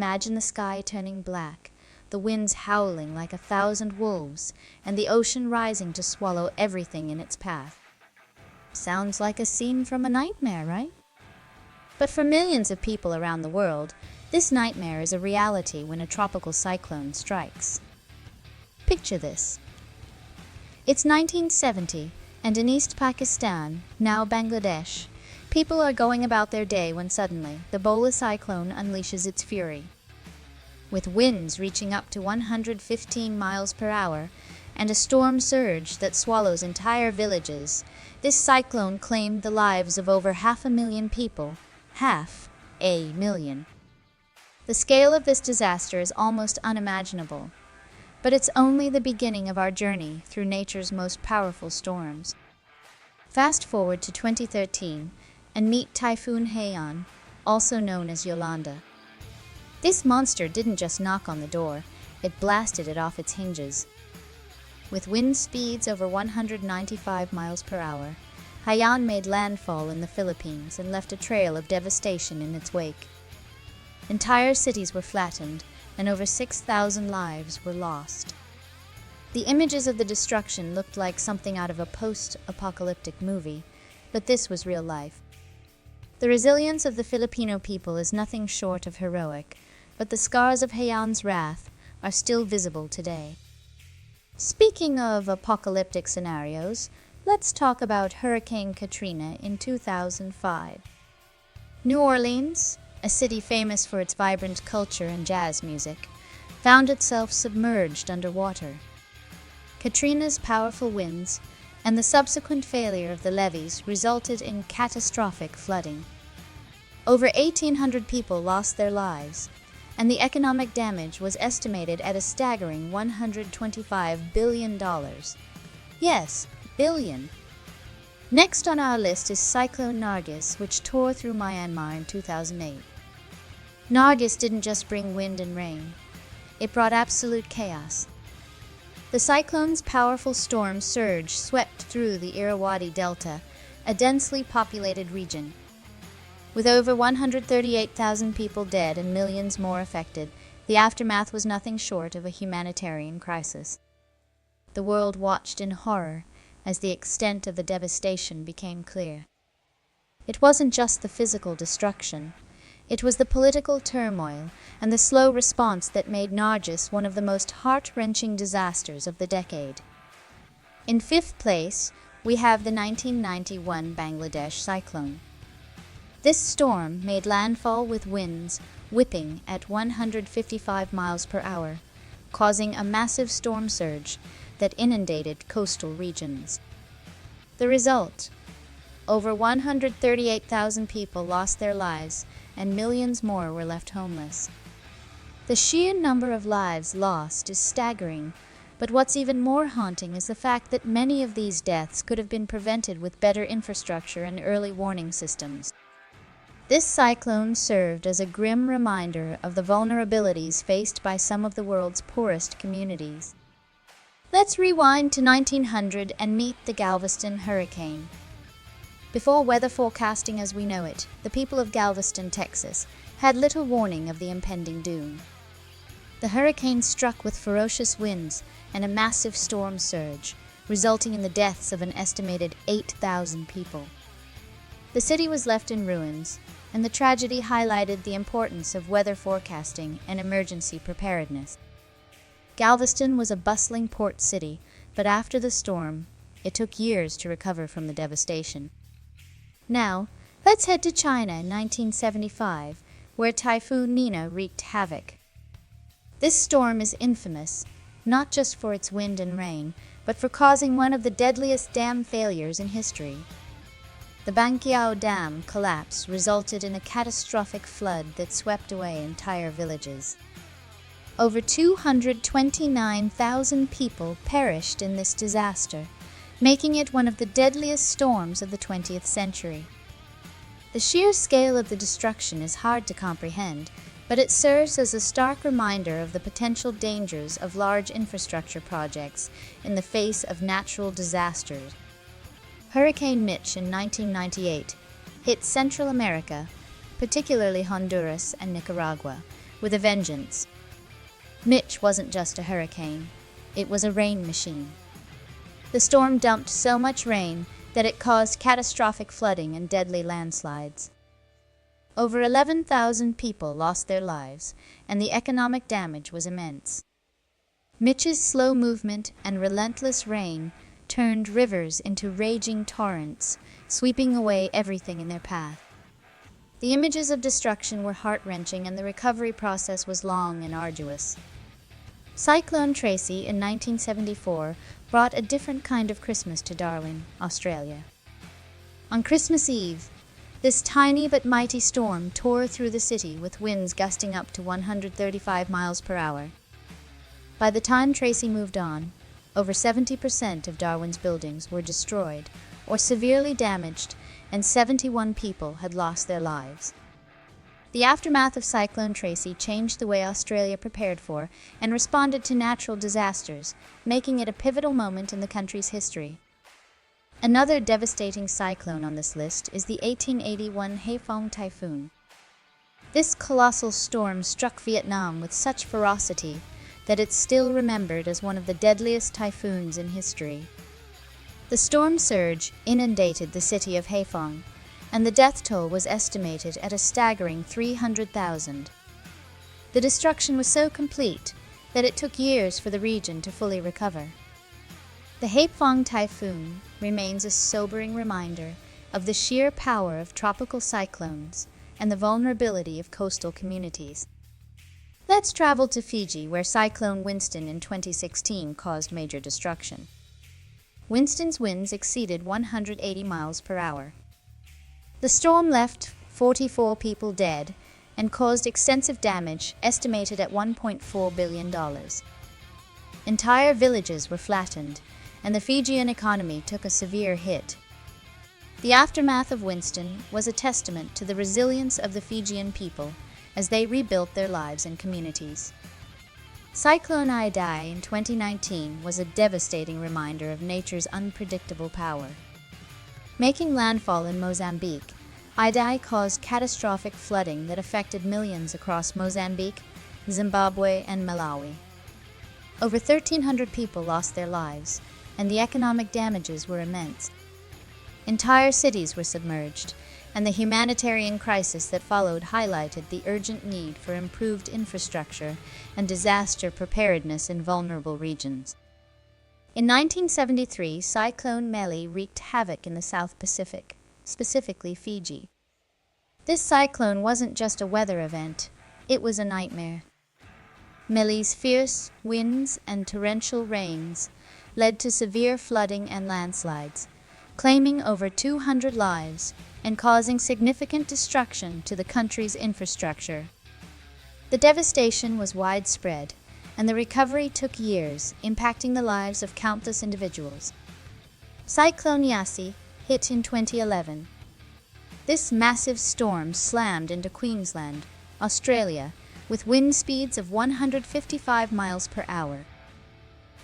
imagine the sky turning black, the winds howling like 1,000 wolves, and the ocean rising to swallow everything in its path. Sounds like a scene from a nightmare, right? But for millions of people around the world, this nightmare is a reality when a tropical cyclone strikes. Picture this. It's 1970, and in East Pakistan, now Bangladesh, people are going about their day when suddenly the Bhola cyclone unleashes its fury. With winds reaching up to 115 miles per hour and a storm surge that swallows entire villages, this cyclone claimed the lives of over 500,000 people. 500,000. The scale of this disaster is almost unimaginable, but it's only the beginning of our journey through nature's most powerful storms. Fast forward to 2013 and meet Typhoon Haiyan, also known as Yolanda. This monster didn't just knock on the door, it blasted it off its hinges. With wind speeds over 195 miles per hour, Haiyan made landfall in the Philippines and left a trail of devastation in its wake. Entire cities were flattened, and over 6,000 lives were lost. The images of the destruction looked like something out of a post-apocalyptic movie, but this was real life. The resilience of the Filipino people is nothing short of heroic, but the scars of Haiyan's wrath are still visible today. Speaking of apocalyptic scenarios, let's talk about Hurricane Katrina in 2005. New Orleans, a city famous for its vibrant culture and jazz music, found itself submerged underwater. Katrina's powerful winds and the subsequent failure of the levees resulted in catastrophic flooding. Over 1,800 people lost their lives, and the economic damage was estimated at a staggering $125 billion. Yes, billion. Next on our list is Cyclone Nargis, which tore through Myanmar in 2008. Nargis didn't just bring wind and rain. It brought absolute chaos. The cyclone's powerful storm surge swept through the Irrawaddy Delta, a densely populated region. With over 138,000 people dead and millions more affected, the aftermath was nothing short of a humanitarian crisis. The world watched in horror as the extent of the devastation became clear. It wasn't just the physical destruction. It was the political turmoil and the slow response that made Nargis one of the most heart-wrenching disasters of the decade. In fifth place, we have the 1991 Bangladesh cyclone. This storm made landfall with winds whipping at 155 miles per hour, causing a massive storm surge that inundated coastal regions. The result: over 138,000 people lost their lives and millions more were left homeless. The sheer number of lives lost is staggering, but what's even more haunting is the fact that many of these deaths could have been prevented with better infrastructure and early warning systems. This cyclone served as a grim reminder of the vulnerabilities faced by some of the world's poorest communities. Let's rewind to 1900 and meet the Galveston hurricane. Before weather forecasting as we know it, the people of Galveston, Texas, had little warning of the impending doom. The hurricane struck with ferocious winds and a massive storm surge, resulting in the deaths of an estimated 8,000 people. The city was left in ruins, and the tragedy highlighted the importance of weather forecasting and emergency preparedness. Galveston was a bustling port city, but after the storm, it took years to recover from the devastation. Now, let's head to China in 1975, where Typhoon Nina wreaked havoc. This storm is infamous, not just for its wind and rain, but for causing one of the deadliest dam failures in history. The Banqiao Dam collapse resulted in a catastrophic flood that swept away entire villages. Over 229,000 people perished in this disaster, making it one of the deadliest storms of the 20th century. The sheer scale of the destruction is hard to comprehend, but it serves as a stark reminder of the potential dangers of large infrastructure projects in the face of natural disasters. Hurricane Mitch in 1998 hit Central America, particularly Honduras and Nicaragua, with a vengeance. Mitch wasn't just a hurricane, it was a rain machine. The storm dumped so much rain that it caused catastrophic flooding and deadly landslides. Over 11,000 people lost their lives, and the economic damage was immense. Mitch's slow movement and relentless rain turned rivers into raging torrents, sweeping away everything in their path. The images of destruction were heart-wrenching, and the recovery process was long and arduous. Cyclone Tracy in 1974 brought a different kind of Christmas to Darwin, Australia. On Christmas Eve, this tiny but mighty storm tore through the city with winds gusting up to 135 miles per hour. By the time Tracy moved on, over 70% of Darwin's buildings were destroyed or severely damaged, and 71 people had lost their lives. The aftermath of Cyclone Tracy changed the way Australia prepared for and responded to natural disasters, making it a pivotal moment in the country's history. Another devastating cyclone on this list is the 1881 Haiphong typhoon. This colossal storm struck Vietnam with such ferocity that it's still remembered as one of the deadliest typhoons in history. The storm surge inundated the city of Haiphong, and the death toll was estimated at a staggering 300,000. The destruction was so complete that it took years for the region to fully recover. The Haiphong typhoon remains a sobering reminder of the sheer power of tropical cyclones and the vulnerability of coastal communities. Let's travel to Fiji, where Cyclone Winston in 2016 caused major destruction. Winston's winds exceeded 180 miles per hour. The storm left 44 people dead and caused extensive damage estimated at $1.4 billion. Entire villages were flattened, and the Fijian economy took a severe hit. The aftermath of Winston was a testament to the resilience of the Fijian people as they rebuilt their lives and communities. Cyclone Idai in 2019 was a devastating reminder of nature's unpredictable power. Making landfall in Mozambique, Idai caused catastrophic flooding that affected millions across Mozambique, Zimbabwe, and Malawi. Over 1,300 people lost their lives, and the economic damages were immense. Entire cities were submerged, and the humanitarian crisis that followed highlighted the urgent need for improved infrastructure and disaster preparedness in vulnerable regions. In 1973, Cyclone Meli wreaked havoc in the South Pacific, specifically Fiji. This cyclone wasn't just a weather event, it was a nightmare. Meli's fierce winds and torrential rains led to severe flooding and landslides, claiming over 200 lives and causing significant destruction to the country's infrastructure. The devastation was widespread, and the recovery took years, impacting the lives of countless individuals. Cyclone Yasi hit in 2011. This massive storm slammed into Queensland, Australia, with wind speeds of 155 miles per hour.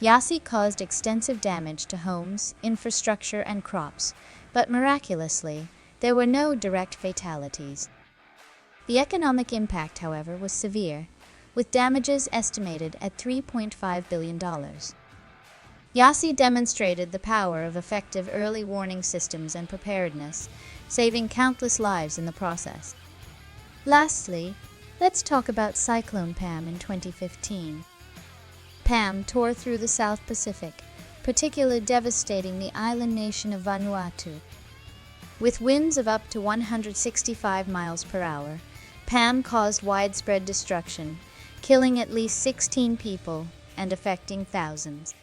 Yasi caused extensive damage to homes, infrastructure, and crops, but miraculously, there were no direct fatalities. The economic impact, however, was severe, with damages estimated at $3.5 billion. Yasi demonstrated the power of effective early warning systems and preparedness, saving countless lives in the process. Lastly, let's talk about Cyclone Pam in 2015. Pam tore through the South Pacific, particularly devastating the island nation of Vanuatu. With winds of up to 165 miles per hour, Pam caused widespread destruction, killing at least 16 people and affecting thousands.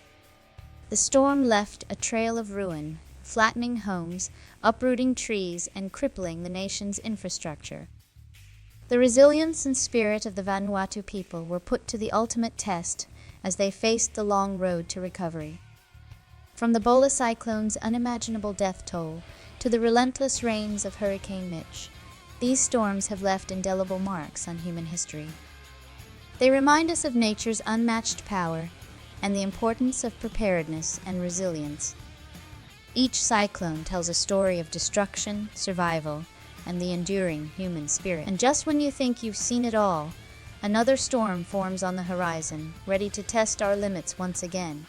The storm left a trail of ruin, flattening homes, uprooting trees, and crippling the nation's infrastructure. The resilience and spirit of the Vanuatu people were put to the ultimate test as they faced the long road to recovery. From the Bhola cyclone's unimaginable death toll to the relentless rains of Hurricane Mitch, these storms have left indelible marks on human history. They remind us of nature's unmatched power and the importance of preparedness and resilience. Each cyclone tells a story of destruction, survival, and the enduring human spirit. And just when you think you've seen it all, Another storm forms on the horizon, ready to test our limits once again.